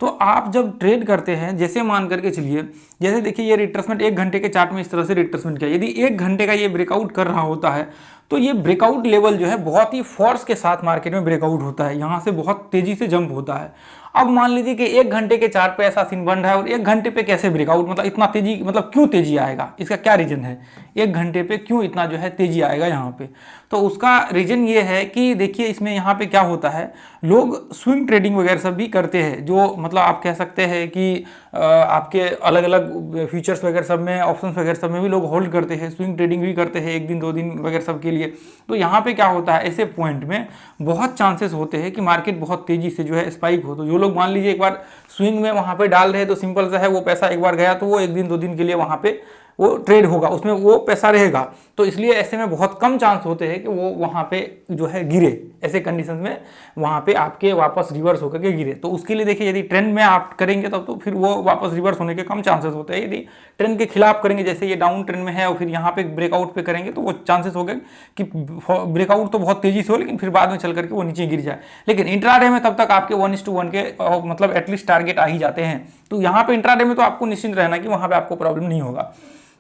तो आप जब ट्रेड करते हैं, जैसे मान करके चलिए, जैसे देखिए ये रिट्रेसमेंट 1 घंटे के चार्ट में इस तरह से रिट्रेसमेंट किया, यदि 1 घंटे का ये ब्रेकआउट कर रहा होता है तो ये ब्रेकआउट लेवल जो है बहुत ही फोर्स के साथ मार्केट में ब्रेकआउट होता है, यहाँ से बहुत तेजी से जंप होता है। अब मान लीजिए कि 1 घंटे के चार्ट पे ऐसा सीन बन रहा है और 1 घंटे पे कैसे ब्रेकआउट, मतलब इतना तेजी, मतलब क्यों तेजी आएगा, इसका क्या रीजन है, 1 घंटे पे क्यों इतना जो है तेजी आएगा यहाँ पे। तो उसका रीजन ये है कि देखिए इसमें यहाँ पे क्या होता है, लोग स्विंग ट्रेडिंग वगैरह सब भी करते हैं, जो मतलब आप कह सकते हैं कि आपके अलग अलग फ्यूचर्स वगैरह सब में, ऑप्शंस वगैरह सब में भी लोग होल्ड करते हैं, स्विंग ट्रेडिंग भी करते हैं 1 दिन 2 दिन वगैरह सब के लिए। तो यहाँ पे क्या होता है, ऐसे पॉइंट में बहुत चांसेस होते हैं कि मार्केट बहुत तेजी से जो है स्पाइक हो। तो जो लोग मान लीजिए एक बार स्विंग में वहाँ पे डाल रहे हैं तो सिंपल सा है, वो पैसा एक बार गया तो वो 1 दिन 2 दिन के लिए वहाँ पे वो ट्रेड होगा, उसमें वो पैसा रहेगा। तो इसलिए ऐसे में बहुत कम चांस होते हैं कि वो वहाँ पे जो है गिरे, ऐसे कंडीशंस में वहाँ पे आपके वापस रिवर्स होकर के गिरे। तो उसके लिए देखिए यदि ट्रेंड में आप करेंगे तब तो फिर वो वापस रिवर्स होने के कम चांसेस होते हैं। यदि ट्रेंड के खिलाफ करेंगे, जैसे ये डाउन ट्रेंड में है और फिर यहाँ पे ब्रेकआउट पे करेंगे, तो वो चांसेस हो गए कि ब्रेकआउट तो बहुत तेजी से हो लेकिन फिर बाद में चल करके वो नीचे गिर जाए। लेकिन इंट्राडे में तब तक आपके 1:1 के मतलब एटलीस्ट टारगेट आ ही जाते हैं। तो यहाँ पे इंट्राडे में तो आपको निश्चिंत रहना कि वहाँ पे आपको प्रॉब्लम नहीं होगा।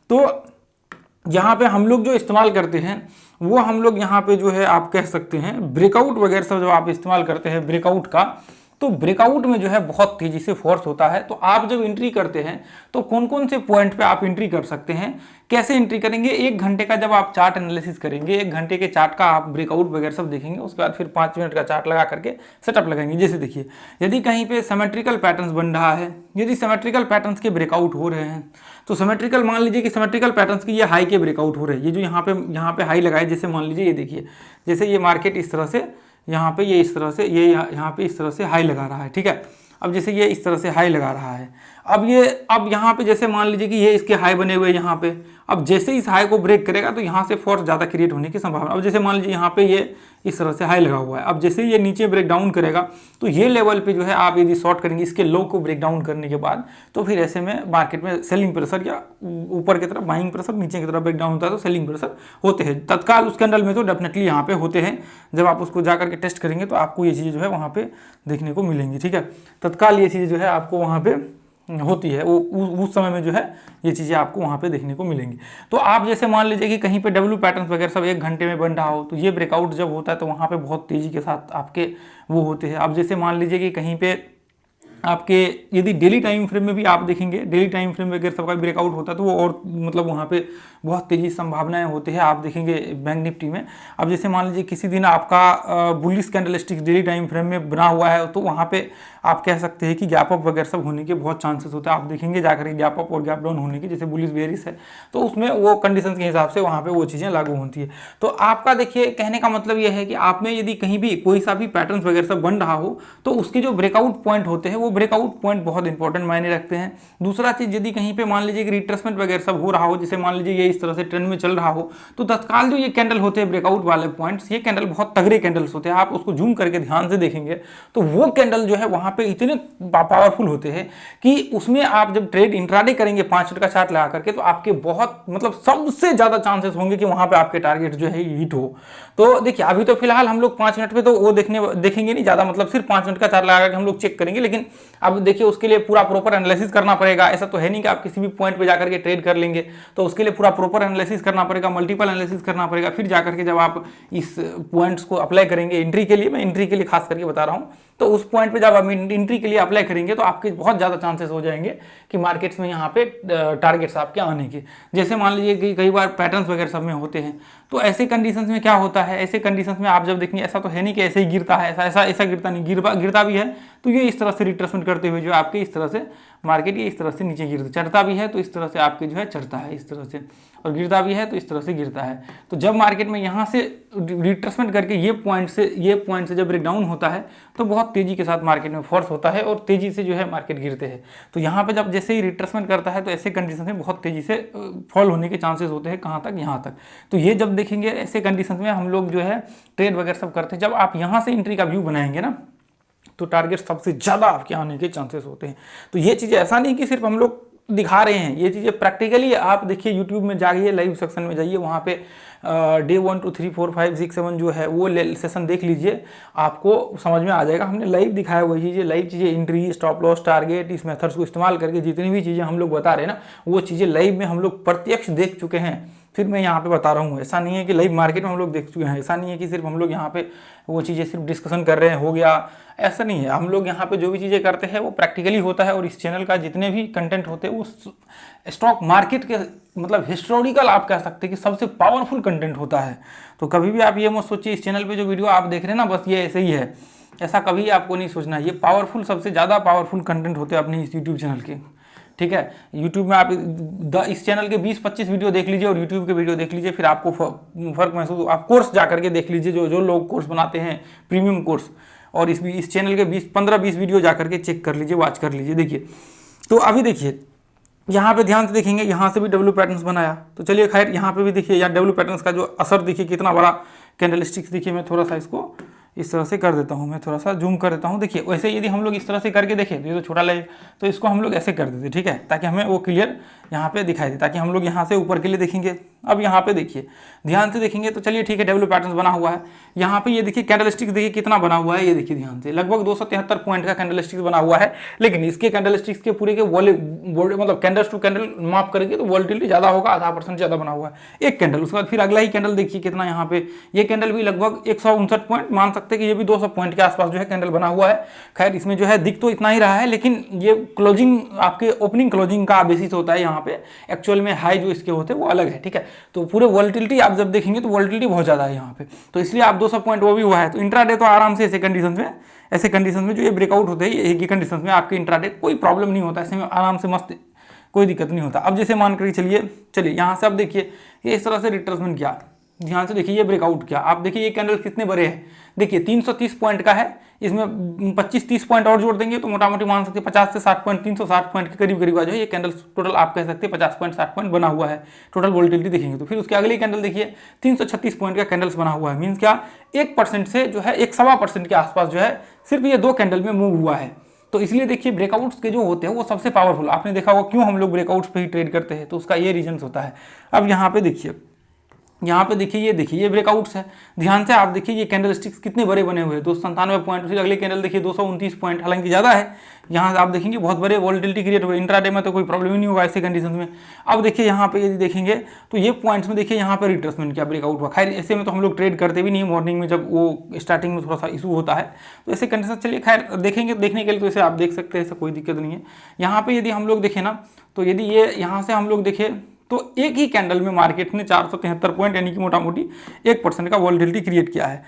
तो यहाँ पे हम लोग जो इस्तेमाल करते हैं वो हम लोग यहाँ पे जो है आप कह सकते हैं ब्रेकआउट वगैरह सब जो आप इस्तेमाल करते हैं ब्रेकआउट का, तो ब्रेकआउट में जो है बहुत तेजी से फोर्स होता है। तो आप जब एंट्री करते हैं तो कौन कौन से पॉइंट पे आप एंट्री कर सकते हैं, कैसे एंट्री करेंगे, 1 घंटे का जब आप चार्ट एनालिसिस करेंगे, 1 घंटे के चार्ट का आप ब्रेकआउट वगैरह सब देखेंगे, उसके बाद फिर 5 मिनट का चार्ट लगा करके सेटअप लगाएंगे। जैसे देखिए यदि कहीं पे सिमेट्रिकल पैटर्न्स बन रहा है, यदि सिमेट्रिकल पैटर्न्स के ब्रेकआउट हो रहे हैं, तो सिमेट्रिकल मान लीजिए कि सिमेट्रिकल पैटर्न्स की ये हाई के ब्रेकआउट हो रहे हैं, ये जो यहाँ पे हाई लगाए, जैसे मान लीजिए ये देखिए, जैसे ये मार्केट इस तरह से यहाँ पे ये इस तरह से ये यहाँ पे इस तरह से हाई लगा रहा है, ठीक है। अब जैसे ये इस तरह से हाई लगा रहा है, अब यहाँ पे जैसे मान लीजिए कि ये इसके हाई बने हुए यहाँ पे, अब जैसे इस हाई को ब्रेक करेगा तो यहाँ से फोर्स ज़्यादा क्रिएट होने की संभावना। अब जैसे मान लीजिए यहाँ पे ये इस तरह से हाई लगा हुआ है, अब जैसे ये नीचे ब्रेक डाउन करेगा तो ये लेवल पे जो है आप यदि शॉर्ट करेंगे इसके लो को ब्रेक डाउन करने के बाद, तो फिर ऐसे में मार्केट में सेलिंग प्रेशर या ऊपर की तरफ बाइंग प्रेशर, नीचे की तरफ ब्रेक डाउन होता है तो सेलिंग प्रेशर होते हैं तत्काल उस कैंडल में, तो डेफिनेटली यहाँ पे होते हैं। जब आप उसको जा करके टेस्ट करेंगे तो आपको ये चीज़ें जो है वहाँ पे देखने को मिलेंगी, ठीक है। तत्काल ये चीज़ें जो है आपको वहाँ पे होती है, वो उस समय में जो है ये चीज़ें आपको वहाँ पे देखने को मिलेंगी। तो आप जैसे मान लीजिए कि कहीं पे डब्ल्यू पैटर्न्स वगैरह सब 1 घंटे में बन रहा हो, तो ये ब्रेकआउट जब होता है तो वहाँ पे बहुत तेज़ी के साथ आपके वो होते हैं। अब जैसे मान लीजिए कि कहीं पे आपके यदि डेली टाइम फ्रेम में भी आप देखेंगे, डेली टाइम फ्रेम में अगर सबका ब्रेकआउट होता है तो वो और मतलब वहाँ पे बहुत तेज़ी संभावनाएं होती है, आप देखेंगे बैंक निफ्टी में। अब जैसे मान लीजिए किसी दिन आपका bullish candlestick daily time frame में बना हुआ है, तो वहाँ पे आप कह सकते हैं कि गैप अप वगैरह सब होने के बहुत चांसेस होते हैं। आप देखेंगे जाकर गैप अप और गैप डाउन होने की, जैसे बुलिश बेयरिश है तो उसमें वो कंडीशन के हिसाब से वहाँ पे वो चीज़ें लागू होती है। तो आपका देखिए कहने का मतलब ये है कि आप में यदि कहीं भी कोई सा भी पैटर्न वगैरह सब बन रहा हो तो उसके जो ब्रेकआउट पॉइंट होते हैं वो ब्रेकआउट पॉइंट बहुत इंपॉर्टेंट मायने रखते हैं। दूसरा चीज़, यदि कहीं पे मान लीजिए कि रिट्रेसमेंट वगैरह सब हो रहा हो, जैसे मान लीजिए ये इस तरह से ट्रेंड में चल रहा हो, तो तत्काल जो ये कैंडल होते हैं ब्रेकआउट वाले पॉइंट्स, ये कैंडल बहुत तगड़े कैंडल्स होते हैं। आप उसको जूम करके ध्यान से देखेंगे तो वो कैंडल जो है वहाँ पे इतने पावरफुल होते हैं कि उसमें आप जब ट्रेड इंट्राडे करेंगे 5 मिनट का चार्ट लगा करके, तो आपके बहुत मतलब सबसे ज़्यादा चांसेस होंगे कि वहाँ पे आपके टारगेट जो है हिट हो। तो देखिए अभी तो फिलहाल हम लोग 5 मिनट पे तो वो देखेंगे नहीं ज़्यादा, मतलब सिर्फ 5 मिनट का चार्ट लगा के हम लोग चेक करेंगे, लेकिन अब देखिए उसके लिए पूरा प्रॉपर एनालिसिस करना पड़ेगा। ऐसा तो है नहीं कि आप किसी भी पॉइंट पे जाकर के ट्रेड कर लेंगे, तो उसके लिए पूरा प्रॉपर एनालिसिस करना पड़ेगा, मल्टीपल एनालिसिस करना पड़ेगा, फिर जाकर के जब आप इस पॉइंट्स को अप्लाई करेंगे एंट्री के लिए, मैं एंट्री के लिए खास करके बता रहा हूँ, तो उस पॉइंट पे जब आप एंट्री के लिए अप्लाई करेंगे तो आपके बहुत ज़्यादा चांसेस हो जाएंगे कि मार्केट्स में यहाँ पे टारगेट्स आपके आने के। जैसे मान लीजिए कि कई बार पैटर्न्स वगैरह सब में होते हैं, तो ऐसे कंडीशंस में क्या होता है, ऐसे कंडीशंस में आप जब देखेंगे ऐसा तो है नहीं कि ऐसे ही गिरता है, ऐसा गिरता नहीं, गिरता भी है तो ये इस तरह से रिट्रेसमेंट करते हुए जो आपके इस तरह से मार्केट ये इस तरह से नीचे गिरता, चढ़ता भी है तो इस तरह से आपके जो है चढ़ता है इस तरह से, और गिरता भी है तो इस तरह से गिरता है। तो जब मार्केट में यहाँ से रिट्रेसमेंट करके ये पॉइंट से जब ब्रेकडाउन होता है तो बहुत तेज़ी के साथ मार्केट में फोर्स होता है और तेज़ी से जो है मार्केट गिरते हैं। तो यहाँ पे जब जैसे ही रिट्रेसमेंट करता है तो ऐसे कंडीशन में बहुत तेज़ी से फॉल होने के चांसेस होते हैं, कहाँ तक, यहाँ तक। तो ये जब देखेंगे ऐसे कंडीशन में हम लोग जो है ट्रेड वगैरह सब करते हैं, जब आप यहाँ से एंट्री का व्यू बनाएंगे ना तो टारगेट सबसे ज़्यादा आपके आने के चांसेस होते हैं। तो ये चीज़ें ऐसा नहीं कि सिर्फ हम लोग दिखा रहे हैं ये चीज़ें प्रैक्टिकली। आप देखिए यूट्यूब में जाइए, लाइव सेक्शन में जाइए, वहाँ पे डे 1 2 3 4 5 6 7 जो है वो सेशन देख लीजिए, आपको समझ में आ जाएगा। हमने लाइव दिखाया वही चीज़ें, लाइव चीज़ें, एंट्री, स्टॉप लॉस, टारगेट, इस मेथड्स को इस्तेमाल करके जितनी भी चीज़ें हम लोग बता रहे हैं ना, वो चीज़ें लाइव में हम लोग प्रत्यक्ष देख चुके हैं, फिर मैं यहाँ पे बता रहा हूँ। ऐसा नहीं है कि लाइव मार्केट में हम लोग देख चुके हैं, ऐसा नहीं है कि सिर्फ हम लोग यहाँ पे वो चीज़ें सिर्फ डिस्कशन कर रहे हैं, हो गया, ऐसा नहीं है। हम लोग यहाँ पे जो भी चीज़ें करते हैं वो प्रैक्टिकली होता है, और इस चैनल का जितने भी कंटेंट होते हैं वो स्टॉक मार्केट के मतलब हिस्टोरिकल आप कह सकते हैं कि सबसे पावरफुल कंटेंट होता है। तो कभी भी आप ये मत सोचिए इस चैनल पे जो वीडियो आप देख रहे हैं ना बस ये ऐसे ही है, ऐसा कभी आपको नहीं सोचना है। ये पावरफुल, सबसे ज़्यादा पावरफुल कंटेंट होते हैं अपने इस यूट्यूब चैनल के, ठीक है। यूट्यूब में आप इस चैनल के 20-25 वीडियो देख लीजिए और यूट्यूब के वीडियो देख लीजिए, फिर आपको फर्क महसूस। आप कोर्स जा करके देख लीजिए, जो लोग कोर्स बनाते हैं प्रीमियम कोर्स, और इस चैनल के 15-20 वीडियो जा करके चेक कर लीजिए, वॉच कर लीजिए। देखिए तो अभी देखिए यहाँ पे ध्यान से देखेंगे, यहाँ से भी डब्ल्यू पैटर्न्स बनाया, तो चलिए खैर यहाँ पे भी देखिए, यहाँ डब्ल्यू पैटर्न्स का जो असर देखिए कितना बड़ा कैंडलस्टिक्स। देखिए मैं थोड़ा सा इसको इस तरह से कर देता हूँ, मैं थोड़ा सा जूम कर देता हूँ। देखिए वैसे यदि हम लोग इस तरह से करके देखें तो ये तो छोटा लगे, तो इसको हम लोग ऐसे कर देते, ठीक है, ताकि हमें वो क्लियर यहाँ पे दिखाई दे, ताकि हम लोग यहाँ से ऊपर के लिए देखेंगे। अब यहाँ पे देखिए ध्यान से देखेंगे तो चलिए ठीक है, डब्ल्यू पैटर्न बना हुआ है। यहाँ पे ये देखिए कैंडलस्टिक्स देखिए कितना बना हुआ है, ये देखिए ध्यान से लगभग 273 पॉइंट का कैंडलस्टिक्स बना हुआ है। लेकिन इसके कैंडलस्टिक्स के पूरे के मतलब कैंडल्स टू कैंडल माप करेंगे तो वॉल्टिलिटी ज़्यादा होगा, आधा % ज़्यादा बना हुआ है एक कैंडल। उसके बाद फिर अगला ही कैंडल देखिए कितना, यहाँ पे ये कैंडल भी लगभग 159 पॉइंट, मान सकते हैं कि ये भी 200 पॉइंट के आसपास जो है कैंडल बना हुआ है। खैर इसमें जो है दिख तो इतना ही रहा है, लेकिन ये क्लोजिंग आपके ओपनिंग क्लोजिंग का बेसिस होता है, यहाँ पे एक्चुअल में हाई जो इसके होते हैं वो अलग है, ठीक है। तो पूरे वॉल्टिलिटी आप जब देखेंगे तो वॉल्टिलिटी बहुत ज़्यादा है यहाँ पे, तो इसलिए आप 200 पॉइंट वो भी हुआ है। तो इंट्राडे तो आराम से ऐसे कंडीशन में जो ये ब्रेकआउट होते हैं एक ही कंडीशन में आपके इंट्राडे कोई प्रॉब्लम नहीं होता, ऐसे में आराम से मस्त कोई दिक्कत नहीं होता। अब जैसे मान कर चलिए यहाँ से आप देखिए ये इस तरह से रिट्रेसमेंट किया, ध्यान से देखिए ये ब्रेकआउट किया, आप देखिए ये कैंडल कितने बड़े हैं, देखिए 330 पॉइंट का है, इसमें 25-30 पॉइंट और जोड़ देंगे तो मोटा मोटी मान सकते हैं 50 से 60 पॉइंट, 360 पॉइंट के करीब करीब आ जाए। ये कैंडल टोटल आप कह सकते हैं 50 पॉइंट 60 पॉइंट बना हुआ है टोटल वोल्टिलिटी देखेंगे तो। फिर उसके अगले कैंडल देखिए 336 पॉइंट का कैंडल्स बना हुआ है, मीन्स क्या 1% से जो है 1.25% के आसपास जो है सिर्फ ये 2 कैंडल में मूव हुआ है। तो इसलिए देखिए ब्रेकआउट्स के जो होते हैं वो सबसे पावरफुल, आपने देखा होगा क्यों हम लोग ब्रेकआउट्स पे ही ट्रेड करते हैं, तो उसका ये रीजन होता है। अब यहाँ पे देखिए ये ब्रेकआउट्स है, ध्यान से आप देखिए ये कैंडलस्टिक्स कितने बड़े बने हुए हैं, 297 पॉइंट। फिर अगले कैंडल देखिए 229 पॉइंट, हालांकि ज़्यादा है, यहाँ आप देखेंगे बहुत बड़े वॉल्टिलिटी क्रिएट हुए। इंट्राडे में तो कोई प्रॉब्लम ही नहीं होगा ऐसे कंडीशन में। अब देखिए यहाँ पे यदि देखेंगे तो ये पॉइंट्स में देखिए यहाँ पर रिट्रेसमेंट क्या ब्रेकआउट हुआ। खैर ऐसे में तो हम लोग ट्रेड करते भी नहीं मॉर्निंग में, जब वो स्टार्टिंग में थोड़ा सा इशू होता है, तो ऐसे कंडीशन चलिए खैर देखेंगे, देखने के लिए तो ऐसे आप देख सकते हैं, ऐसा कोई दिक्कत नहीं है। यहाँ पे यदि हम लोग देखें ना, तो यदि ये यहाँ से हम लोग देखें तो एक ही कैंडल में मार्केट ने 473 पॉइंट यानी कि मोटा मोटी 1% का वॉल्टिलिटी क्रिएट किया है।